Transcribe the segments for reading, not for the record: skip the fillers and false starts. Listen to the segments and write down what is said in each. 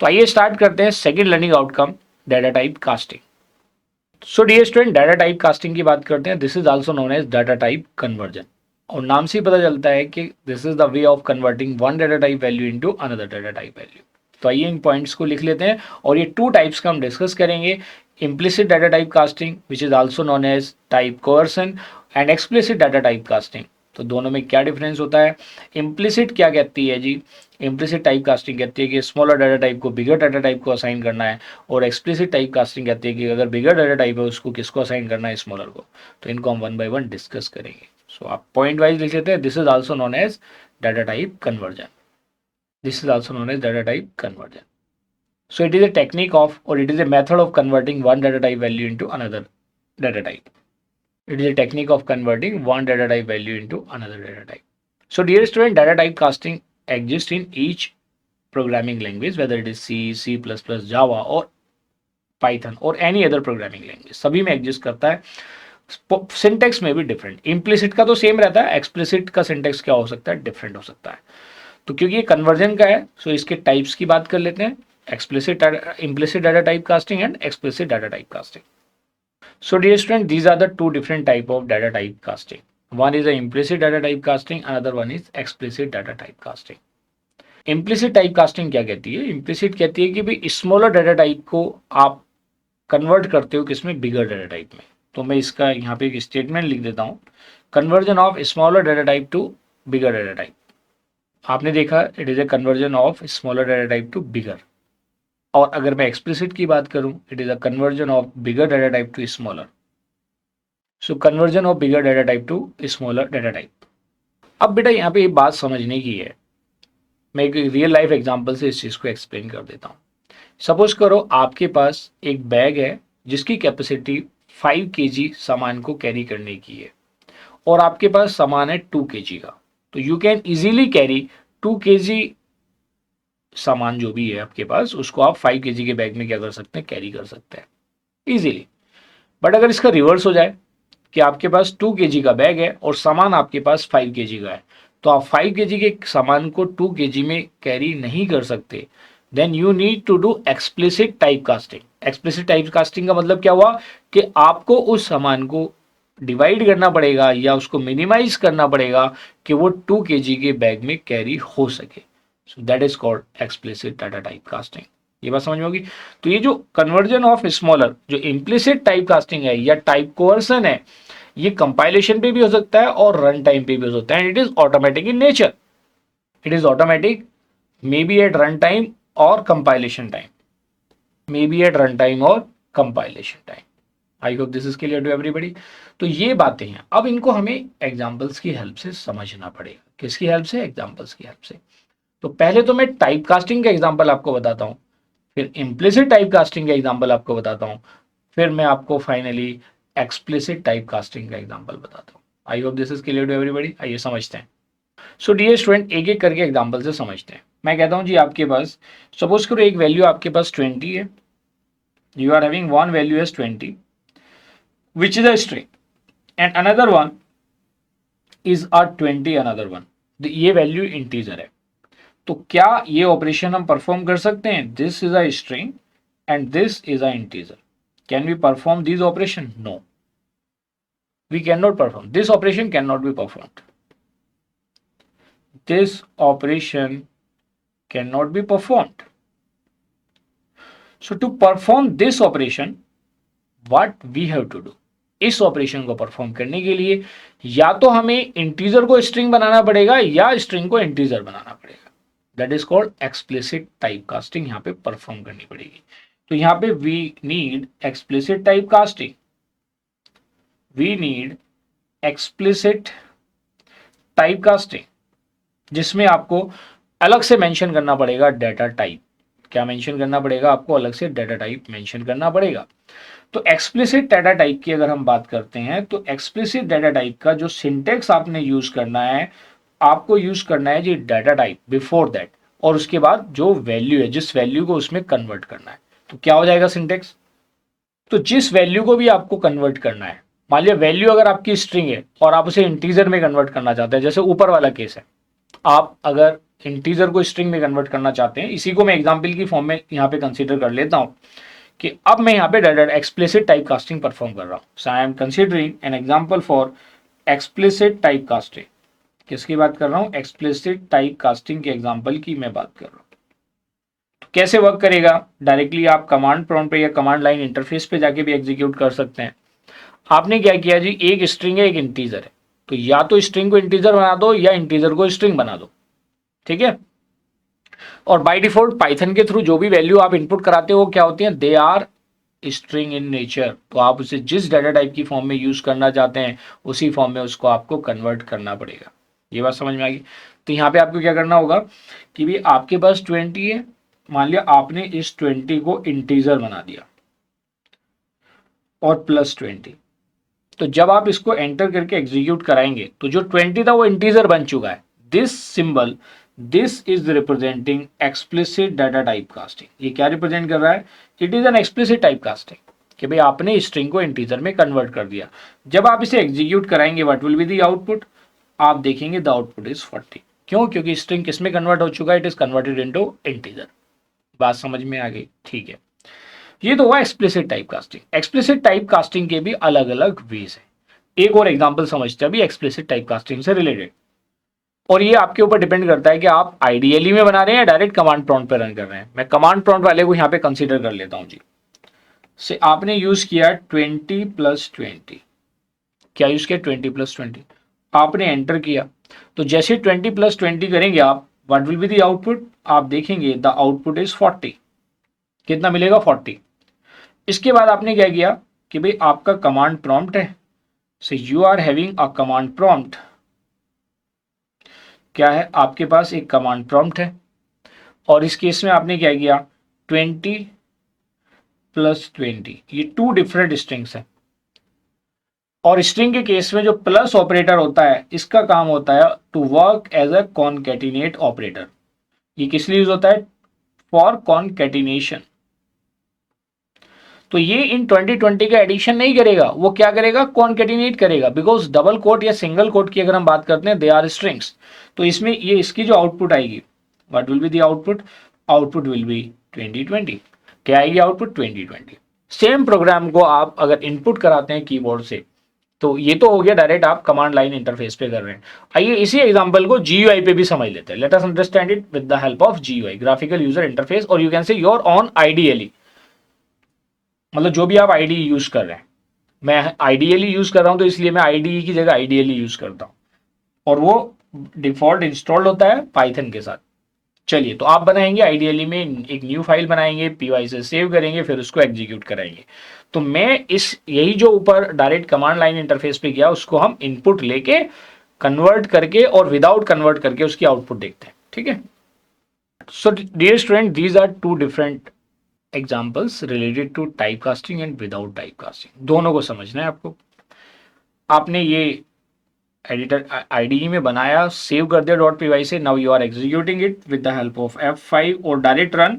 तो आइए स्टार्ट करते हैं second learning outcome, data type casting. So dear student, data type casting की बात करते हैं। This is also known as data type conversion, और नाम से ही पता चलता है कि this is the way of converting one data type value into another data type value. तो आइए इन पॉइंट्स को लिख लेते हैं, और ये टू टाइप्स का हम डिस्कस करेंगे। Implicit data type casting which is also known as type coercion, and explicit data type casting. तो दोनों में क्या डिफरेंस होता है? इम्प्लिसिट क्या कहती है जी? इम्प्लिसिट टाइप कास्टिंग कहती है कि स्मॉलर डाटा टाइप को बिगर डाटा टाइप को असाइन करना है, और एक्सप्लिसिट टाइप कास्टिंग कहती है कि अगर बिगर डाटा टाइप है उसको किसको असाइन करना है? स्मॉलर को। तो इनको हम वन बाय वन डिस्कस करेंगे। सो आप पॉइंट वाइज लिख लेते हैं। This is also known as data type conversion. This is also known as data type conversion. So it is a technique of, or it is a method of converting one data type value into another data type. It is a technique of converting one data type value into another data type. So dear student, data type casting exists in each programming language, whether it is C, C++, Java or Python or any other programming language. सभी में exist करता है। Syntax में भी different, implicit का तो same रहता है, एक्सप्लिसिट का सिंटेक्स क्या हो सकता है? डिफरेंट हो सकता है। तो क्योंकि ये कन्वर्जन का है, सो इसके टाइप्स की बात कर लेते हैं। explicit implicit data type casting and explicit data type casting. So dear student, these are the two different type of data type casting. One is the implicit data type casting, another one is explicit data type casting. Implicit type casting क्या कहती है? Implicit कहती है कि भाई smaller data type को आप convert करते हो किसमें? बिगर डाटा टाइप में। तो मैं इसका यहाँ पे एक स्टेटमेंट लिख देता हूँ, conversion of smaller data type to bigger data type. आपने देखा, it is a conversion of smaller data type to bigger. और अगर मैं एक्सप्लिसिट की बात करूं, it is a conversion of bigger data type to smaller. So conversion of bigger data type to smaller data type. अब बेटा यहाँ पे ये बात समझने की है, मैं एक रियल लाइफ एग्जांपल से इस चीज को एक्सप्लेन कर देता हूँ। सपोज करो आपके पास एक बैग है जिसकी कैपेसिटी 5 kg सामान को कैरी करने की है, और आपके पास सामान है 2 kg का। तो you can easily carry 2 kg सामान जो भी है आपके पास, उसको आप 5 kg के बैग में क्या कर सकते हैं? कैरी कर सकते हैं इजीली। बट अगर इसका रिवर्स हो जाए कि आपके पास 2 kg का बैग है और सामान आपके पास 5 kg का है, तो आप 5 kg के सामान को 2 kg में कैरी नहीं कर सकते, then you need to do explicit type casting. Explicit type casting का मतलब क्या हुआ कि आपको उस सामान को डिवाइड करना पड़ेगा या उसको मिनिमाइज करना पड़ेगा कि वो 2 kg के बैग में कैरी हो सके। So that is called explicit data type casting. ये बात समझ में होगी? तो ये जो कन्वर्जन ऑफ स्मॉलर, जो इम्प्लिसिट टाइप कास्टिंग है या टाइप कोअर्सन है, ये कंपाइलेशन पे भी हो सकता है और रन टाइम पे भी हो सकता है, and it is automatic in nature. It is automatic, may be at run time और compilation time, may be at run time और compilation time. I hope this is clear to everybody. तो ये बातें हैं, अब इनको हमें एग्जाम्पल्स की हेल्प से समझना पड़ेगा। किसकी हेल्प से? एग्जाम्पल्स की हेल्प से। तो पहले तो मैं टाइप कास्टिंग का एग्जाम्पल आपको बताता हूं, फिर इम्प्लिसिट टाइप कास्टिंग का एग्जाम्पल आपको बताता हूं, फिर मैं आपको फाइनली एक्सप्लिसिट टाइप कास्टिंग का एग्जाम्पल बताता हूं। I hope this is clear to everybody. आइए समझते हैं। सो डियर स्टूडेंट, एक एक करके एग्जाम्पल से समझते हैं। मैं कहता हूं जी, आपके पास सपोज करो एक वैल्यू आपके पास 20 है, you are having one value as 20 which is a string, and another one is a 20 another one. ये वैल्यू इंटीजर है। तो क्या ये ऑपरेशन हम परफॉर्म कर सकते हैं? This is a string and this is a integer. Can we perform this operation? No, we can not perform this operation, can not be performed. This operation can not be performed. So to perform this operation, what we have to do? इस operation को perform करने के लिए या तो हमें integer को string बनाना पड़ेगा या स्ट्रिंग को इंटीजर बनाना पड़ेगा। That is called explicit type casting. यहां पे परफॉर्म करनी पड़ेगी। तो यहां पे we need explicit type casting, we need explicit type casting, जिसमें आपको अलग से मेंशन करना पड़ेगा डाटा टाइप। क्या मेंशन करना पड़ेगा? आपको अलग से डाटा टाइप मेंशन करना पड़ेगा। तो एक्सप्लिसिट डाटा टाइप की अगर हम बात करते हैं, तो एक्सप्लिसिट डाटा टाइप का जो सिंटेक्स आपने यूज करना है, आपको यूज करना है जी डाटा टाइप बिफोर दैट, और उसके बाद जो वैल्यू है, जिस वैल्यू को उसमें कन्वर्ट करना है। तो क्या हो जाएगा सिंटेक्स? तो जिस वैल्यू को भी आपको कन्वर्ट करना है, मान लिया वैल्यू अगर आपकी स्ट्रिंग है और आप उसे इंटीजर में कन्वर्ट करना चाहते हैं, जैसे ऊपर वाला केस है, आप अगर इंटीजर को स्ट्रिंग में कन्वर्ट करना चाहते हैं, इसी को मैं एग्जाम्पल की फॉर्म में यहाँ पे कंसीडर कर लेता हूँ कि अब मैं यहाँ पे data explicit type casting perform कर रहा हूँ. So I am considering an example for explicit type casting. किसकी बात कर रहा हूँ? एक्सप्लिसिट टाइप कास्टिंग के एग्जाम्पल की मैं बात कर रहा हूँ. तो कैसे वर्क करेगा? डायरेक्टली आप कमांड प्रॉम्प्ट पे या कमांड लाइन इंटरफेस पे जाके भी एग्जीक्यूट कर सकते हैं. आपने क्या किया जी, एक स्ट्रिंग है एक इंटीजर है, तो या तो स्ट्रिंग को इंटीजर बना दो या इंटीजर को स्ट्रिंग बना दो. ठीक है. और बाय डिफॉल्ट पाइथन के थ्रू जो भी वैल्यू आप इनपुट कराते हो क्या होती है? They are string in nature. तो आप उसे जिस डाटा टाइप की फॉर्म में यूज करना चाहते हैं उसी फॉर्म में उसको आपको कन्वर्ट करना पड़ेगा. ये बात समझ में आ गई? तो यहाँ पे आपको क्या करना होगा कि भी आपके पास 20 है, मान लिया आपने इस 20 को इंटीजर बना दिया और प्लस 20. तो जब आप इसको एंटर करके एग्जीक्यूट कराएंगे तो जो 20 था वो इंटीजर बन चुका है. This symbol, this is representing explicit data type casting. ये क्या रिप्रेजेंट कर रहा है? It is an explicit type casting कि भाई आपने स्ट्रिंग को इंटीजर में कन्वर्ट कर दिया. जब आप इसे एग्जीक्यूट कराएंगे what will be the output? आप देखेंगे द आउटपुट इज 40. क्यों? क्योंकि स्ट्रिंग किस में कन्वर्ट हो चुका है? It is converted into integer. बात समझ में आ गई? ठीक है. ये तो हुआ explicit type casting. Explicit type casting के भी अलग अलग वेज है. एक और एग्जांपल समझते हैं अभी एक्सप्लिसिट टाइप कास्टिंग से रिलेटेड. और ये आपके ऊपर डिपेंड करता है कि आप आईडीएलई में बना रहे हैं या डायरेक्ट कमांड प्रॉम्प्ट पे रन कर रहे हैं. मैं कमांड प्रॉम्प्ट वाले को यहाँ पे कंसीडर कर लेता हूँ जी. से आपने यूज किया 20 प्लस 20. क्या यूज किया? 20 प्लस 20. आपने एंटर किया तो जैसे 20 प्लस 20 करेंगे आप, what will be the output? आप देखेंगे द आउटपुट इज 40. कितना मिलेगा? 40. इसके बाद आपने क्या किया कि भाई आपका कमांड प्रॉम्प्ट है. So you are having a command prompt. क्या है? आपके पास एक कमांड प्रॉम्प्ट है और इस केस में आपने क्या किया? 20 प्लस 20. ये टू डिफरेंट स्ट्रिंग्स है. और स्ट्रिंग के केस में जो प्लस ऑपरेटर होता है इसका काम होता है to work as a concatenate operator. ये किस लिए यूज होता है? For concatenation. तो ये इन 2020 का एडिशन नहीं करेगा, वो क्या करेगा? कॉन्कैटिनेट करेगा. बिकॉज डबल कोट या सिंगल कोट की अगर हम बात करते हैं दे आर स्ट्रिंग्स, तो इसमें ये इसकी जो आउटपुट आएगी what will be the output? Output will B 2020. क्या आएगी आउटपुट? 2020. सेम प्रोग्राम को आप अगर इनपुट कराते हैं कीबोर्ड से, तो ये तो हो गया डायरेक्ट आप कमांड लाइन इंटरफेस पे कर रहे हैं. आइए इसी एग्जांपल को जीयूआई पे भी समझ लेते हैं. Let us understand it with the help of GUI, graphical user interface, और you can say your own IDLE. मतलब जो भी आप आईडी यूज कर रहे हैं. मैं आईडीएलई यूज कर रहा हूं तो इसलिए मैं आईडीई की जगह आईडीएलई यूज करता हूं और वो डिफॉल्ट इंस्टॉल्ड होता है पाइथन के साथ. चलिए, तो आप बनाएंगे आईडीएलई में एक न्यू फाइल बनाएंगे, पीवाई से सेव करेंगे, फिर उसको एग्जीक्यूट कराएंगे. तो मैं इस यही जो ऊपर डायरेक्ट कमांड लाइन इंटरफेस पे किया उसको हम इनपुट लेके कन्वर्ट करके और विदाउट कन्वर्ट करके उसकी आउटपुट देखते हैं. ठीक है. So dear student, these are two different examples related to type casting and without type casting. दोनों को समझना है आपको. आपने ये एडिटर आईडीई में बनाया, सेव कर दिया डॉट पीवाई से. Now you are executing it with the help of F5 और डायरेक्ट रन.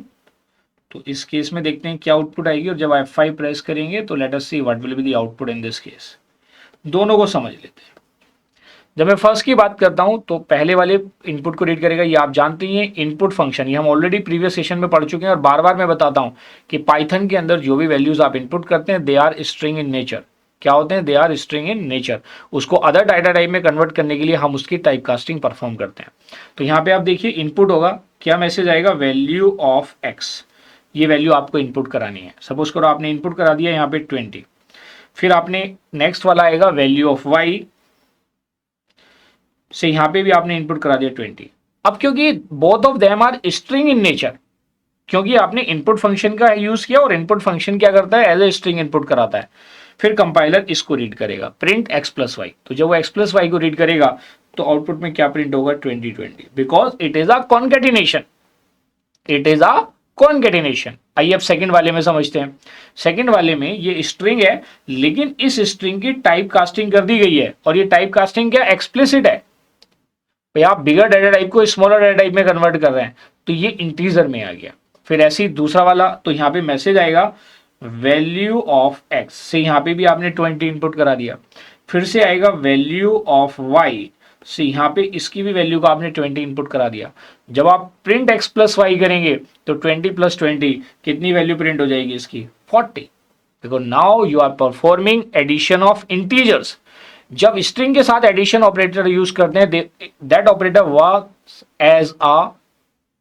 तो इस केस में देखते हैं क्या आउटपुट आएगी, और जब F5 प्रेस करेंगे तो let us see what will be the output in this case. दोनों को समझ लेते हैं. जब मैं फर्स्ट की बात करता हूं तो पहले वाले इनपुट को रीड करेगा. ये आप जानते ही हैं इनपुट फंक्शन, ये हम ऑलरेडी प्रीवियस सेशन में पढ़ चुके हैं और बार बार मैं बताता हूं कि पाइथन के अंदर जो भी वैल्यूज आप इनपुट करते हैं they are string in nature. क्या होते हैं? They are string in nature. उसको अदर डाटा टाइप में कन्वर्ट करने के लिए हम उसकी टाइप कास्टिंग परफॉर्म करते हैं. तो यहाँ पे आप देखिए इनपुट होगा, क्या मैसेज आएगा? Value of x. ये वैल्यू आपको इनपुट करानी है. सपोज करो आपने इनपुट करा दिया यहाँ पे 20. फिर आपने नेक्स्ट वाला आएगा वैल्यू ऑफ वाई से, यहाँ पे भी आपने इनपुट करा दिया 20. अब क्योंकि both of them are string in nature, क्योंकि आपने इनपुट फंक्शन का यूज किया और इनपुट फंक्शन क्या करता है? एज ए स्ट्रिंग इनपुट कराता है. फिर कंपाइलर इसको रीड करेगा, प्रिंट x प्लस वाई. तो जब वो x प्लस वाई को रीड करेगा तो आउटपुट में क्या प्रिंट होगा? 2020. Because it is a concatenation. It is a concatenation. आइए अब सेकंड वाले में समझते हैं. सेकंड वाले में ये स्ट्रिंग है, लेकिन इस स्ट्रिंग की टाइप कास्टिंग कर दी गई है. और ये टाइप कास्टिंग क्या? एक्सप्लिसिट है. भाई आप बिगर डाटा टाइप को स्मॉलर डाटा टाइप में कन्वर्ट कर रहे हैं, तो ये इंटीजर में आ गया. फिर ऐसे ही दूसरा वाला, तो यहाँ पे मैसेज आएगा वैल्यू ऑफ एक्स से, यहाँ पे भी आपने 20 इनपुट करा दिया. फिर से आएगा वैल्यू ऑफ वाई, सी यहाँ पे इसकी भी वैल्यू को आपने 20 इनपुट करा दिया। जब आप प्रिंट x प्लस वाई करेंगे तो 20 प्लस 20 कितनी वैल्यू प्रिंट हो जाएगी इसकी 40। देखो now you are performing addition of integers. जब स्ट्रिंग के साथ एडिशन ऑपरेटर यूज करते हैं that operator works as a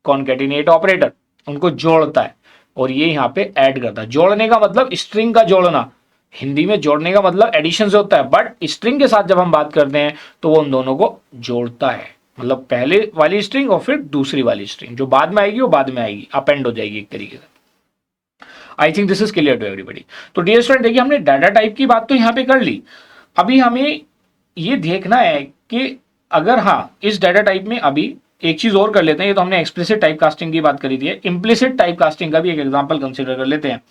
concatenate operator, उनको जोड़ता है और ये यहाँ पे ऐड करता है। जोड़ने का मतलब स्ट्रिंग का जोड़ना, हिंदी में जोड़ने का मतलब एडिशन से होता है, बट स्ट्रिंग के साथ जब हम बात करते हैं तो वो उन दोनों को जोड़ता है। मतलब पहले वाली स्ट्रिंग और फिर दूसरी वाली स्ट्रिंग जो बाद में आएगी वो बाद में आएगी, अपेंड हो जाएगी एक तरीके से। I think this is clear to everybody. तो डियर स्टूडेंट देखिए हमने डाटा टाइप की बात तो यहाँ पे कर ली। अभी हमें ये देखना है कि अगर हाँ इस डाटा टाइप में अभी एक चीज और कर लेते हैं। ये तो हमने एक्सप्लिसिट टाइप कास्टिंग की बात करी थी, इम्प्लिसिट टाइप कास्टिंग का भी एक एग्जांपल कंसीडर कर लेते हैं।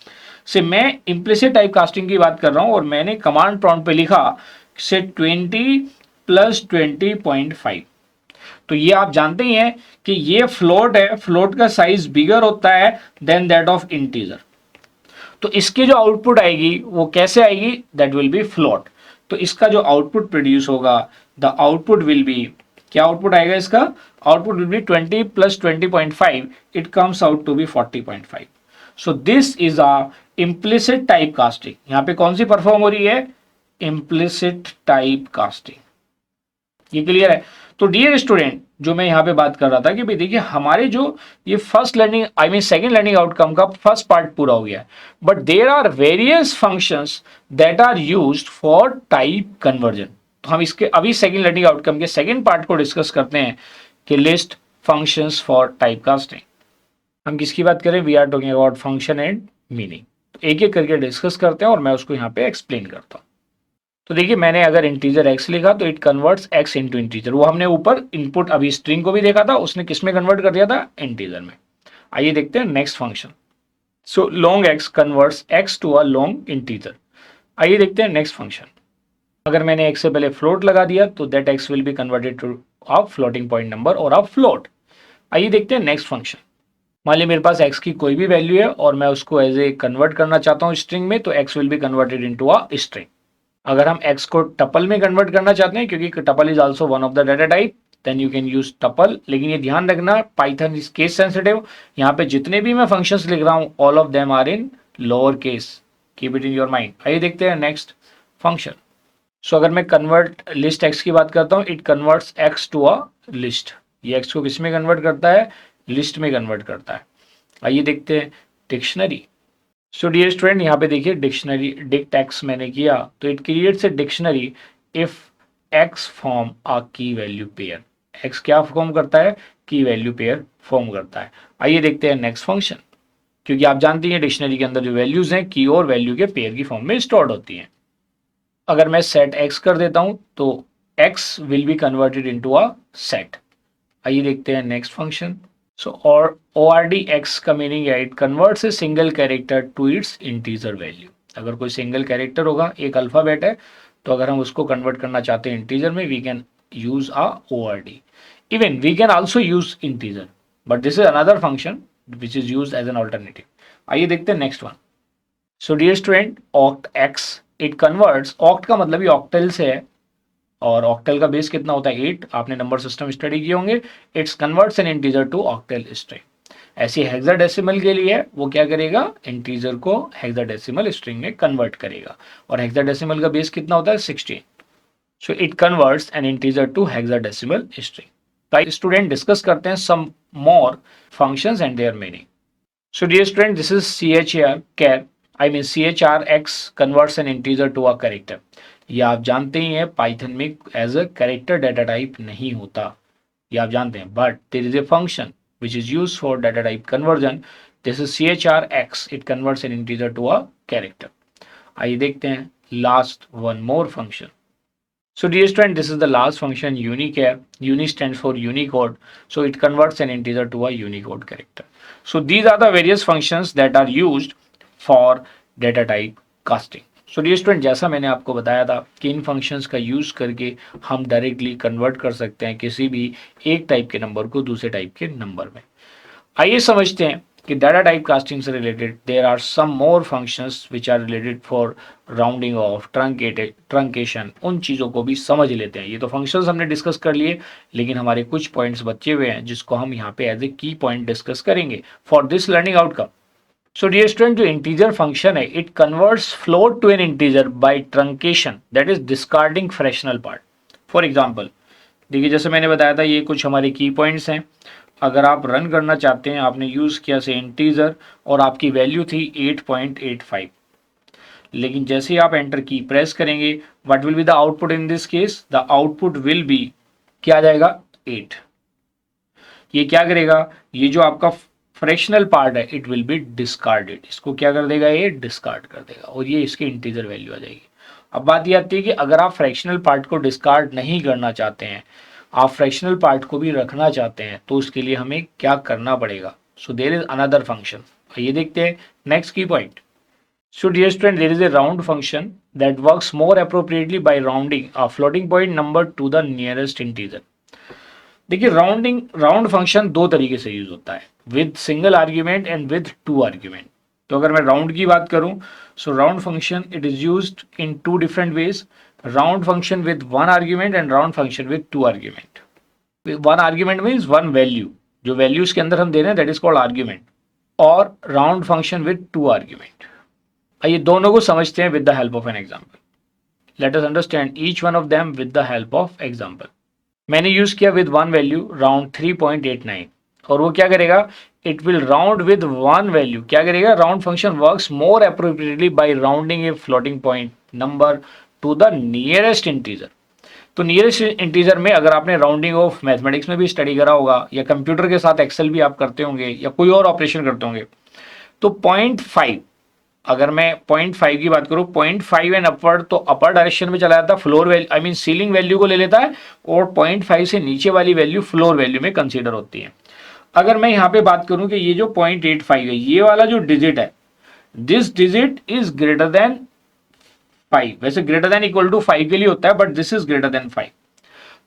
से मैं इम्प्लिसिट टाइप कास्टिंग की बात कर रहा हूं और मैंने कमांड प्रॉम्प्ट पे लिखा से 20 प्लस 20.5। तो ये आप जानते ही हैं कि ये फ्लोट है, फ्लोट का साइज बिगर होता है देन दैट ऑफ इंटीजर। तो इसकी जो आउटपुट आएगी वो कैसे आएगी, दैट विल बी फ्लोट। तो इसका जो आउटपुट प्रोड्यूस होगा द आउटपुट विल बी, क्या आउटपुट आएगा इसका, output will be 20 plus 20.5, it comes out to be 40.5। So this is a implicit type casting. यहां पे कौन सी परफॉर्म हो रही है, इम्प्लिसिट टाइप कास्टिंग। ये क्लियर है। तो डियर स्टूडेंट जो मैं यहाँ पे बात कर रहा था कि भाई देखिए हमारे जो ये first learning I mean second learning outcome का फर्स्ट पार्ट पूरा हो गया है, but there are various functions that are used for type conversion. तो हम इसके अभी सेकंड लर्निंग आउटकम के सेकंड पार्ट को डिस्कस करते हैं कि list functions for type casting. हम किसकी बात करें, we are talking about function and meaning. तो एक एक करके डिस्कस करते हैं और मैं उसको यहाँ पे एक्सप्लेन करता हूँ। तो देखिए मैंने अगर इंटीजर x लिखा तो it converts x into integer. वो हमने ऊपर इनपुट अभी स्ट्रिंग को भी देखा था, उसने किस में कन्वर्ट कर दिया था, इंटीजर में। आइए देखते हैं next function. So long x converts x to a long integer. आइए देखते हैं नेक्स्ट फंक्शन। अगर मैंने x से पहले फ्लोट लगा दिया तो that x will be converted to a floating point number और अ फ्लोट। आइए देखते हैं नेक्स्ट फंक्शन। मान लीजिए मेरे पास x की कोई भी वैल्यू है और मैं उसको एज ए कन्वर्ट करना चाहता हूँ स्ट्रिंग में, तो x will be converted into a string. अगर हम x को टपल में कन्वर्ट करना चाहते हैं, क्योंकि tuple is also one of the data type, then you can use tuple. लेकिन ये ध्यान रखना पाइथन इज केस सेंसिटिव। यहाँ पे जितने भी मैं फंक्शंस लिख रहा हूँ all of them are in lower case, keep it in your mind. आइए देखते हैं नेक्स्ट फंक्शन। सो अगर मैं कन्वर्ट लिस्ट x की बात करता हूँ, it converts x to a list. ये x को किस में कन्वर्ट करता है, लिस्ट में कन्वर्ट करता है। आइए देखते हैं डिक्शनरी। सो डियर स्टूडेंट यहाँ पे देखिए डिक्शनरी डिक्ट एक्स मैंने किया तो it creates a dictionary if x form a की वैल्यू पेयर। एक्स क्या फॉर्म करता है, की वैल्यू पेयर फॉर्म करता है। आइए देखते हैं नेक्स्ट फंक्शन। क्योंकि आप जानते हैं डिक्शनरी के अंदर जो वैल्यूज हैं की और वैल्यू के पेयर की फॉर्म में स्टोर्ड होती हैं। अगर मैं सेट एक्स कर देता हूं तो X will be converted into a set. आइए देखते हैं next function. So or ORDX का मीनिंग है it converts a single character to its integer value. अगर कोई सिंगल कैरेक्टर होगा, एक अल्फाबेट है, तो अगर हम उसको कन्वर्ट करना चाहते हैं इंटीजर में, we can use a ORD। Even we can also use integer, but this is another function which is use as an alternative. आइए देखते हैं next one. So dear student oct X it converts, oct का मतलब ये octal से है और octal का बेस कितना होता है 8। आपने नंबर सिस्टम स्टडी किए होंगे। It's converts an integer to octal string. ऐसे हेक्साडेसिमल के लिए वो क्या करेगा, इंटीजर को हेक्साडेसिमल स्ट्रिंग में कन्वर्ट करेगा और हेक्साडेसिमल का बेस कितना होता है 16। So it converts an integer to hexadecimal string. तो स्टूडेंट डिस्कस करते हैं some more functions and their meaning. So dear student this is char I mean CHRX converts an integer to a character. ये आप जानते ही हैं Python में as a character data type नहीं होता, ये आप जानते हैं, but there is a function which is used for data type conversion. This is CHRX, it converts an integer to a character. आइए देखते हैं last one more function. So dear student, this is the last function unicare. Uni stands for Unicode. So it converts an integer to a Unicode character. So these are the various functions that are used for data type casting. So dear student, जैसा मैंने आपको बताया था कि इन functions का use करके हम directly convert कर सकते हैं किसी भी एक टाइप के नंबर को दूसरे टाइप के नंबर में। आइए समझते हैं कि डाटा टाइप कास्टिंग से related there are some more functions which are related for rounding off, truncation, उन चीज़ों को भी समझ लेते हैं। ये तो फंक्शंस हमने डिस्कस कर लिए, लेकिन हमारे कुछ पॉइंट्स बचे हुए हैं जिसको हम यहाँ पे as a key point discuss करेंगे for this learning outcome. So dear student, जो इंटीजर फंक्शन है it converts float to an integer by truncation, that is discarding fractional part. For example, देखिए जैसे मैंने बताया था ये कुछ हमारे की पॉइंट्स हैं। अगर आप रन करना चाहते हैं, आपने यूज़ किया से इंटीजर और आपकी वैल्यू थी 8.85, लेकिन जैसे ही आप एंटर की प्रेस करेंगे, what will be the output in this case? The output will be, क्या आ जाएगा? 8। ये क्या करेगा? ये जो आपका फ्रैक्शनल पार्ट है इट विल बी डिस्कार्डेड, इसको क्या कर देगा? ये डिस्कार्ड कर देगा और ये इसकी इंटीजर वैल्यू आ जाएगी। अब बात ये आती है कि अगर आप फ्रैक्शनल पार्ट को डिस्कार्ड नहीं करना चाहते हैं, आप फ्रैक्शनल पार्ट को भी रखना चाहते हैं, तो उसके लिए हमें क्या करना पड़ेगा? So there is another function, ये देखते हैं next key point. So dear student, there is a round function that works more appropriately by rounding a floating point number to the nearest integer. देखिए राउंड फंक्शन दो तरीके से use होता है, with single argument and with two argument. तो अगर मैं round की बात करूं, so round function it is used in two different veg, round function with one argument and round function with two argument. One argument means one value, जो value इसके अंदर हम दे रहे हैं दैट इज कॉल्ड आर्ग्यूमेंट, और round function with two argument. आइए दोनों को समझते हैं with the help of an example. Late us understand each one of them with the help of example. मैंने यूज किया विद वन वैल्यू राउंड 3.89, और वो क्या करेगा? It will round with one value. क्या करेगा? Round function works more appropriately by rounding a floating point number to the nearest integer. तो nearest integer में अगर आपने राउंडिंग ऑफ मैथमेटिक्स में भी स्टडी करा होगा, या कंप्यूटर के साथ एक्सेल भी आप करते होंगे, या कोई और ऑपरेशन करते होंगे, तो 0.5, अगर मैं 0.5 की बात करूं, 0.5 एंड अपवर्ड, तो अपर डायरेक्शन में चला जाता है, floor value I mean ceiling value को ले लेता है, और 0.5 से नीचे वाली वैल्यू फ्लोर वैल्यू में कंसीडर होती है। अगर मैं यहां पे बात करूं कि ये जो 0.85 है, ये वाला जो डिजिट है, this digit is greater than 5। वैसे ग्रेटर देन इक्वल टू 5 के लिए होता है, but this is greater than 5।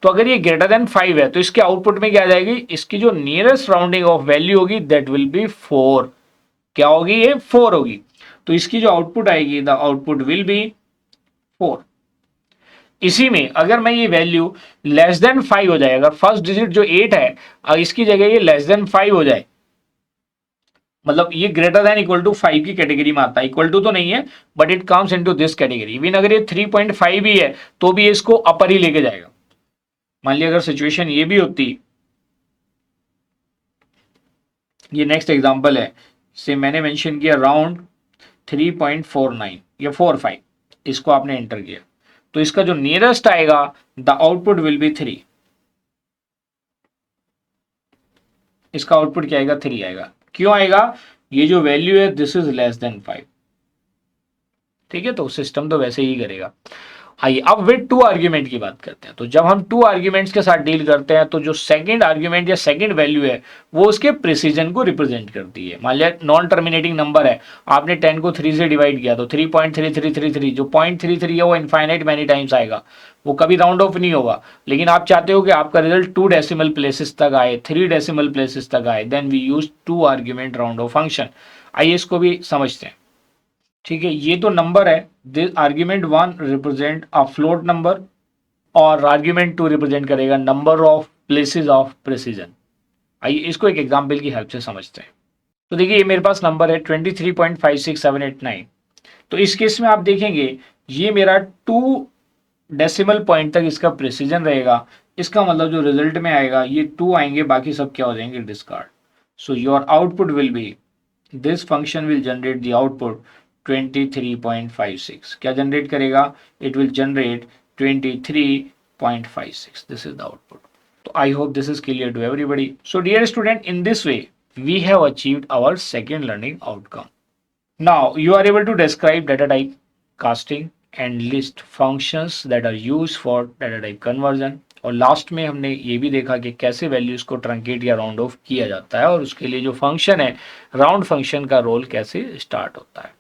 तो अगर ये ग्रेटर देन 5 है, तो इसके आउटपुट में क्या आ जाएगी? इसकी जो नियरेस्ट राउंडिंग ऑफ वैल्यू होगी दैट विल बी 4। क्या होगी? ये 4 होगी। तो इसकी जो आउटपुट आएगी, द आउटपुट विल बी 4। इसी में अगर मैं ये वैल्यू लेस देन 5 हो जाए, अगर फर्स्ट डिजिट जो 8 है, इसकी जगह ये लेस देन 5 हो जाए, मतलब ये ग्रेटर देन इक्वल टू 5 की कैटेगरी में आता है, इक्वल टू तो नहीं है but it comes into this category. Even अगर ये 3.5 भी है तो भी इसको अपर ही लेके जाएगा। मान लिया अगर सिचुएशन ये भी होती, ये नेक्स्ट एग्जांपल है, से मैंने मेंशन किया राउंड 3.49 या 45, इसको आपने एंटर किया, तो इसका जो नियरेस्ट आएगा द आउटपुट विल बी 3। इसका आउटपुट क्या आएगा? 3 आएगा। क्यों आएगा? ये जो वैल्यू है दिस इज लेस देन 5। ठीक है, तो सिस्टम तो वैसे ही करेगा। आइए अब विद टू आर्ग्यूमेंट की बात करते हैं। तो जब हम टू आर्ग्यूमेंट्स के साथ डील करते हैं, तो जो सेकंड आर्ग्यूमेंट या सेकंड वैल्यू है वो उसके प्रिसीजन को रिप्रेजेंट करती है। मान लिया नॉन टर्मिनेटिंग नंबर है, आपने 10 को 3 से डिवाइड किया, तो 3.3333, जो 0.33 है वो इनफाइनाइट मैनी टाइम्स आएगा, वो कभी राउंड ऑफ नहीं होगा। लेकिन आप चाहते हो कि आपका रिजल्ट 2 डेसिमल प्लेसेस तक आए, 3 डेसिमल प्लेसेस तक आए, then we use two argument round off function. आइए इसको भी समझते हैं। ठीक है, ये तो नंबर है, this argument 1 represent a float number, और आर्ग्यूमेंट 2 रिप्रेजेंट करेगा number of places of precision. आइए इसको एक एग्जांपल की हेल्प से समझते हैं। तो देखिए ये मेरे पास नंबर है 23.56789। तो इस केस में आप देखेंगे ये मेरा 2 डेसिमल पॉइंट तक इसका प्रिसीजन रहेगा। इसका मतलब जो रिजल्ट में आएगा ये 2 आएंगे, बाकी सब क्या हो जाएंगे? Discard. So your output will be, this function will generate the output 23.56। क्या जनरेट करेगा? It will generate 23.56। This is the output. तो I hope this is clear to everybody. So dear student, in this way we have achieved our second learning outcome. Now you are able to describe data type casting and list functions that are used for data type conversion. और last में हमने ये भी देखा कि कैसे values को truncate या राउंड ऑफ किया जाता है, और उसके लिए जो फंक्शन है राउंड फंक्शन का रोल कैसे स्टार्ट होता है।